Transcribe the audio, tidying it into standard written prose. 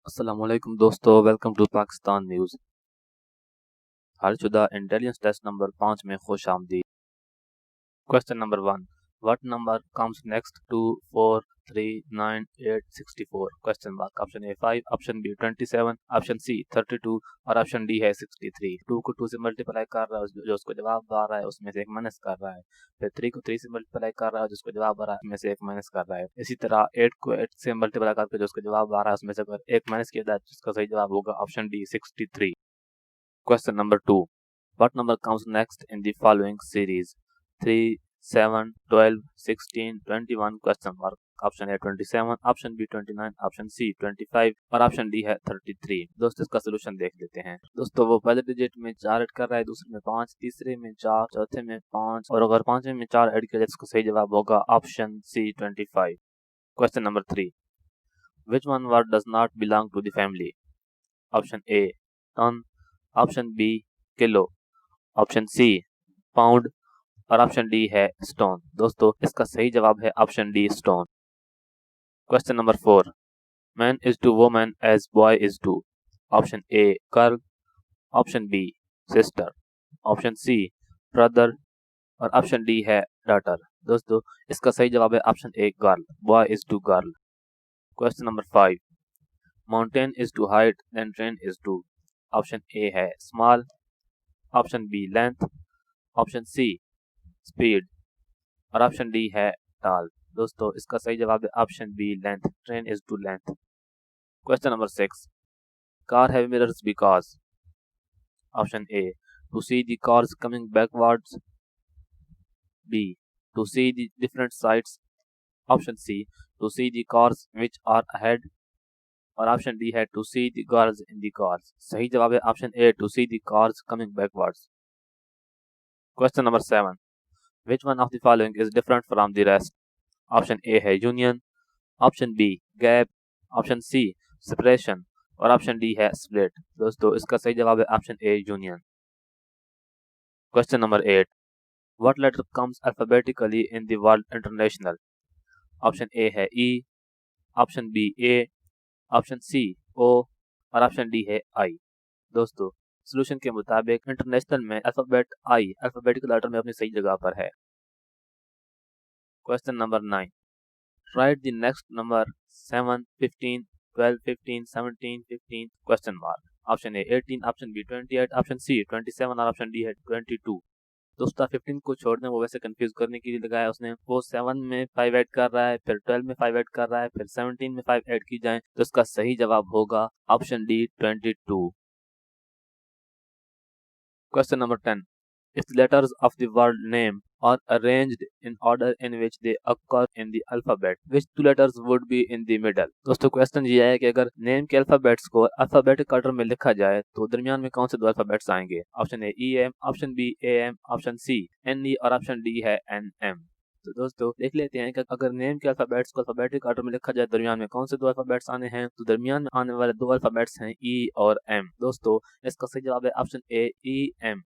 अस्सलाम वालेकुम दोस्तों, वेलकम टू पाकिस्तान न्यूज़। हालशुदा इंटेलिजेंस टेस्ट नंबर 5 में खुश आमदीद। Question number 1, what number comes next to 4 3 9 8 64? Question mark. Option A 5, option B 27, option C 32 और ऑप्शन डी है 63। 2 को 2 से मल्टीप्लाई कर रहा है, जो उसको जवाब आ रहा है उसमें से एक माइनस कर रहा है। फिर 3 को 3 से मल्टीप्लाई कर रहा है, जिसको जवाब आ रहा है उसमें से एक माइनस कर रहा है। इसी तरह 8 को 8 से मल्टीप्लाई करके जो उसका जवाब आ रहा है उसमें से अगर एक माइनस किया जाए तो उसका सही जवाब होगा option D 63। Question number 2, what number comes next in the following series? 3 7 12 16 21? Question mark. Option A 27, option B 29, option C 25 और ऑप्शन डी है 33। दोस्तों इसका सोल्यूशन देख लेते हैं। दोस्तों वो पहले डिजिट में 4 ऐड कर रहा है, दूसरे में 5, तीसरे में 4, चौथे में 5 और अगर पांचवें में 4 ऐड किया जाए इसका सही जवाब होगा option C 25। Question number 3, which one word does not belong to the family? Option A ton, option B kilo, option C pound और ऑप्शन डी है स्टोन। दोस्तों इसका सही जवाब है option D stone. Question number 4, man is to woman as boy is to? Option A girl, option B sister, option C brother और option D है daughter. दोस्तों इसका सही जवाब है option A girl, boy is to girl. Question number 5, mountain is to height then train is to? Option A है small, option B length, option C speed और option D है tall. दोस्तों इसका सही जवाब है option B length, train is to length. Question number 6, car have mirrors because? Option A to see the cars coming backwards, B to see the different sides, option C to see the cars which are ahead और option D है to see the girls in the cars. सही जवाब है option A to see the cars coming backwards. Question number 7, which one of the following is different from the rest? Option A है union, option B gap, option C separation और option D है split. दोस्तों इसका सही जवाब है option A union. Question number 8, what letter comes alphabetically in the word international? Option A है E, option B A, option C O और option D है आई। दोस्तों सोल्यूशन के मुताबिक इंटरनेशनल में अल्फाबेट आई अल्फाबेटिकल ऑर्डर में अपनी सही जगह पर है। Question number 9, write the next number 7 15 12 15 17 15? Question mark. Option A 18, option B 28, option C 27 और ऑप्शन डी है 22। दोस्तों 15 को छोड़ने वो वैसे कंफ्यूज करने के लिए लगाया उसने। वो 7 में 5 ऐड कर रहा है, फिर 12 में 5 ऐड कर रहा है, फिर 17 में 5 ऐड की जाए तो इसका सही जवाब होगा option D 22। Question number 10. If the letters of the word name are arranged in order in which they occur in the alphabet, which two letters would be in the middle? दोस्तों question ये है कि अगर name के alphabets को alphabetic order में लिखा जाए तो दरमियान में कौन से दो अल्फाबेट्स आएंगे? Option A E M, option B A M, option C N E और ऑप्शन डी है एन एम। तो दोस्तों देख लेते हैं कि अगर नेम के अल्फाबेट्स को अल्फाबेटिक ऑर्डर में लिखा जाए दरमियान में कौन से दो अल्फाबेट्स आने हैं, तो दरमियान में आने वाले दो अल्फाबेट्स हैं ई और एम। दोस्तों इसका सही जवाब है ऑप्शन ए ई एम।